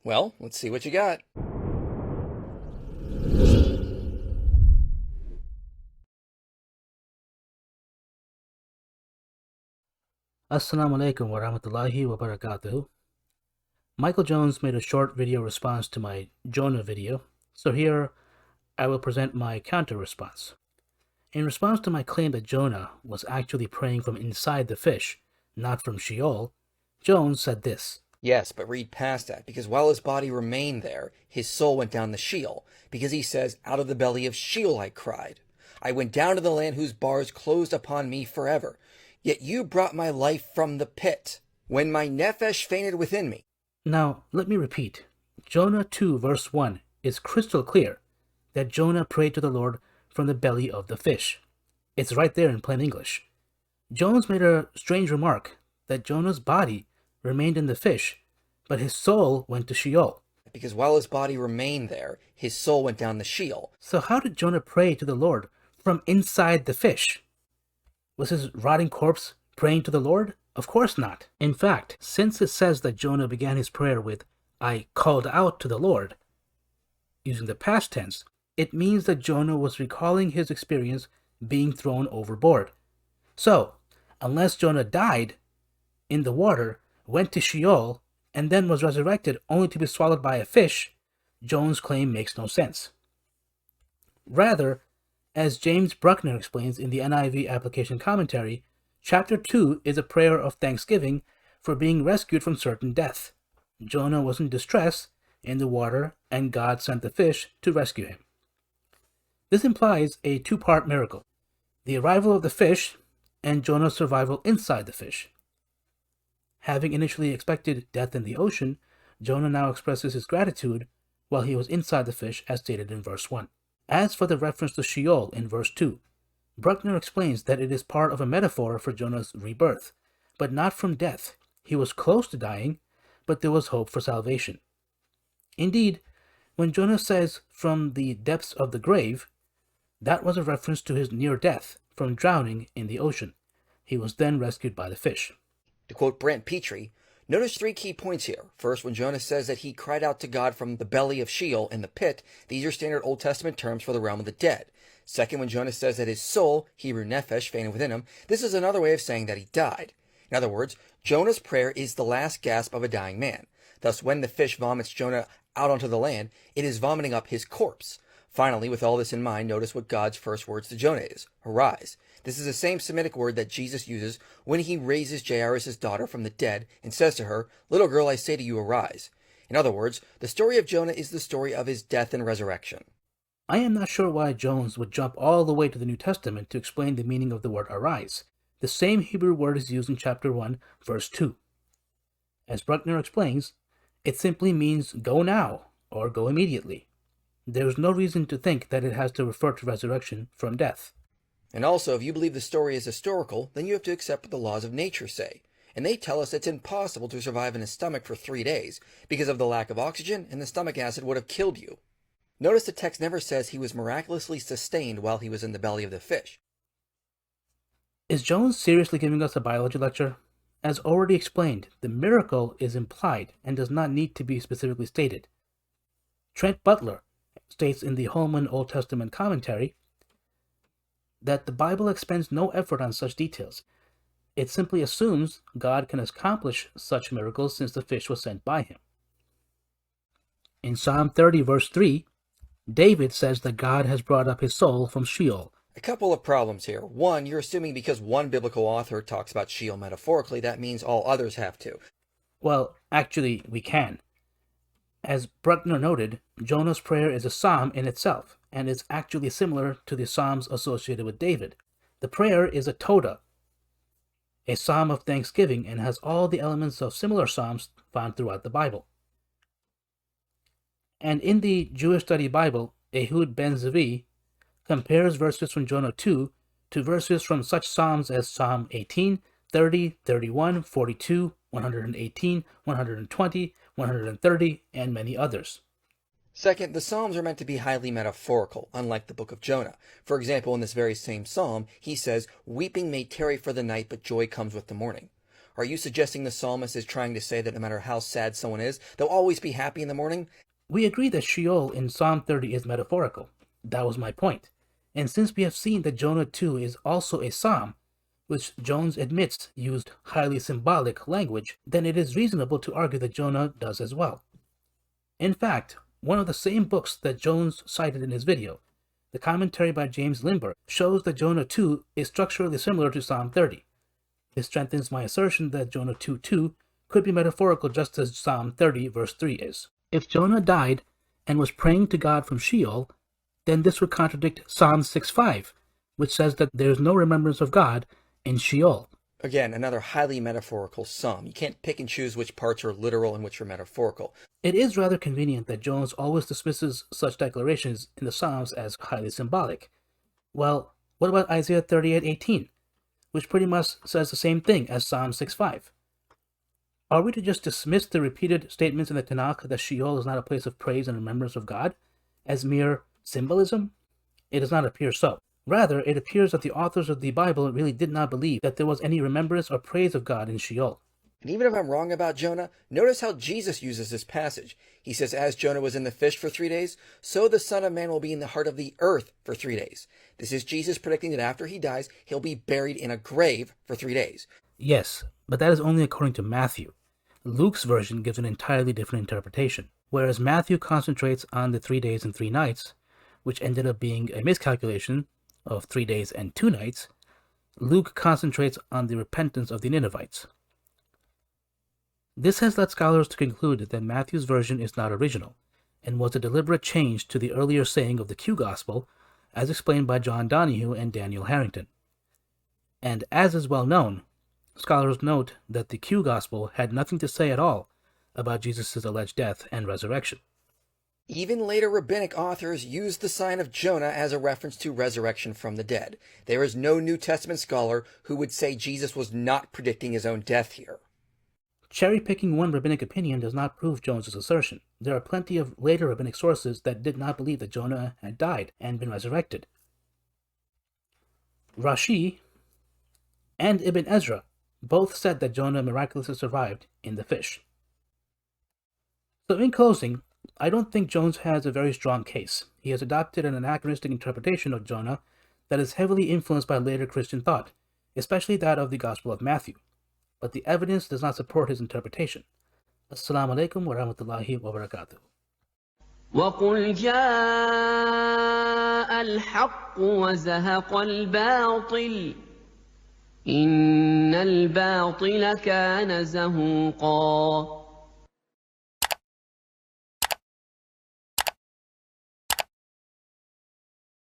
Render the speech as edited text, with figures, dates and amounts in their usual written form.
Well, let's see what you got. Assalamu alaikum wa rahmatullahi wa barakatuh. Michael Jones made a short video response to my Jonah video, so here I will present my counter response. In response to my claim that Jonah was actually praying from inside the fish, not from Sheol, Jones said this. Yes, but read past that, because while his body remained there, his soul went down the Sheol, because he says, out of the belly of Sheol I cried. I went down to the land whose bars closed upon me forever. Yet you brought my life from the pit, when my nephesh fainted within me. Now, let me repeat. Jonah 2 verse 1 is crystal clear that Jonah prayed to the Lord from the belly of the fish. It's right there in plain English. Jones made a strange remark that Jonah's body remained in the fish, but his soul went to Sheol. Because while his body remained there, his soul went down the Sheol. So how did Jonah pray to the Lord from inside the fish? Was his rotting corpse praying to the Lord? Of course not. In fact, since it says that Jonah began his prayer with, I called out to the Lord, using the past tense, it means that Jonah was recalling his experience being thrown overboard. So, unless Jonah died in the water, went to Sheol, and then was resurrected only to be swallowed by a fish, Jones' claim makes no sense. Rather, as James Bruckner explains in the NIV application commentary, chapter 2 is a prayer of thanksgiving for being rescued from certain death. Jonah was in distress in the water, and God sent the fish to rescue him. This implies a two-part miracle: the arrival of the fish and Jonah's survival inside the fish. Having initially expected death in the ocean, Jonah now expresses his gratitude while he was inside the fish, as stated in verse 1. As for the reference to Sheol in verse 2, Bruckner explains that it is part of a metaphor for Jonah's rebirth, but not from death. He was close to dying, but there was hope for salvation. Indeed, when Jonah says from the depths of the grave, that was a reference to his near death from drowning in the ocean. He was then rescued by the fish. To quote Brant Petrie, notice three key points here. First, when Jonah says that he cried out to God from the belly of Sheol in the pit, these are standard Old Testament terms for the realm of the dead. Second, when Jonah says that his soul, Hebrew nephesh, fainted within him, this is another way of saying that he died. In other words, Jonah's prayer is the last gasp of a dying man. Thus, when the fish vomits Jonah out onto the land, it is vomiting up his corpse. Finally, with all this in mind, notice what God's first words to Jonah is: arise. This is the same Semitic word that Jesus uses when he raises Jairus' daughter from the dead and says to her, little girl, I say to you, arise. In other words, the story of Jonah is the story of his death and resurrection. I am not sure why Jones would jump all the way to the New Testament to explain the meaning of the word arise. The same Hebrew word is used in chapter 1, verse 2. As Bruckner explains, it simply means go now or go immediately. There is no reason to think that it has to refer to resurrection from death. And also, if you believe the story is historical, then you have to accept what the laws of nature say. And they tell us it's impossible to survive in a stomach for 3 days because of the lack of oxygen, and the stomach acid would have killed you. Notice the text never says he was miraculously sustained while he was in the belly of the fish. Is Jones seriously giving us a biology lecture? As already explained, the miracle is implied and does not need to be specifically stated. Trent Butler states in the Holman Old Testament commentary that the Bible expends no effort on such details. It simply assumes God can accomplish such miracles since the fish was sent by him. In Psalm 30 verse 3, David says that God has brought up his soul from Sheol. A couple of problems here. One, you're assuming because one biblical author talks about Sheol metaphorically, that means all others have to. Well, actually, we can. As Bruckner noted, Jonah's prayer is a psalm in itself, and is actually similar to the psalms associated with David. The prayer is a toda, a psalm of thanksgiving, and has all the elements of similar psalms found throughout the Bible. And in the Jewish Study Bible, Ehud Ben Zvi compares verses from Jonah 2 to verses from such psalms as Psalm 18, 30, 31, 42, 118, 120, 130, and many others. Second, the Psalms are meant to be highly metaphorical, unlike the book of Jonah. For example, in this very same psalm, he says, weeping may tarry for the night, but joy comes with the morning. Are you suggesting the psalmist is trying to say that no matter how sad someone is, they'll always be happy in the morning? We agree that Sheol in Psalm 30 is metaphorical. That was my point. And since we have seen that Jonah 2 is also a psalm, which Jones admits used highly symbolic language, then it is reasonable to argue that Jonah does as well. In fact, one of the same books that Jones cited in his video, the commentary by James Limber, shows that Jonah 2 is structurally similar to Psalm 30. This strengthens my assertion that Jonah 2:2 could be metaphorical just as Psalm 30 verse 3 is. If Jonah died and was praying to God from Sheol, then this would contradict Psalm 6:5, which says that there is no remembrance of God in Sheol. Again, another highly metaphorical psalm. You can't pick and choose which parts are literal and which are metaphorical. It is rather convenient that Jones always dismisses such declarations in the Psalms as highly symbolic. Well, what about Isaiah 38:18, which pretty much says the same thing as Psalm 6:5? Are we to just dismiss the repeated statements in the Tanakh that Sheol is not a place of praise and remembrance of God as mere symbolism? It does not appear so. Rather, it appears that the authors of the Bible really did not believe that there was any remembrance or praise of God in Sheol. And even if I'm wrong about Jonah, notice how Jesus uses this passage. He says, as Jonah was in the fish for 3 days, so the Son of Man will be in the heart of the earth for 3 days. This is Jesus predicting that after he dies, he'll be buried in a grave for 3 days. Yes, but that is only according to Matthew. Luke's version gives an entirely different interpretation. Whereas Matthew concentrates on the 3 days and 3 nights, which ended up being a miscalculation of 3 days and 2 nights, Luke concentrates on the repentance of the Ninevites. This has led scholars to conclude that Matthew's version is not original, and was a deliberate change to the earlier saying of the Q Gospel, as explained by John Donahue and Daniel Harrington. And as is well known, scholars note that the Q Gospel had nothing to say at all about Jesus' alleged death and resurrection. Even later rabbinic authors used the sign of Jonah as a reference to resurrection from the dead. There is no New Testament scholar who would say Jesus was not predicting his own death here. Cherry-picking one rabbinic opinion does not prove Jones's assertion. There are plenty of later rabbinic sources that did not believe that Jonah had died and been resurrected. Rashi and Ibn Ezra both said that Jonah miraculously survived in the fish. So in closing, I don't think Jones has a very strong case. He has adopted an anachronistic interpretation of Jonah that is heavily influenced by later Christian thought, especially that of the Gospel of Matthew. But the evidence does not support his interpretation. Assalamu alaikum wa rahmatullahi wa barakatuh. وقل جاء الحق وزهق الباطل إن الباطل كان زهوقا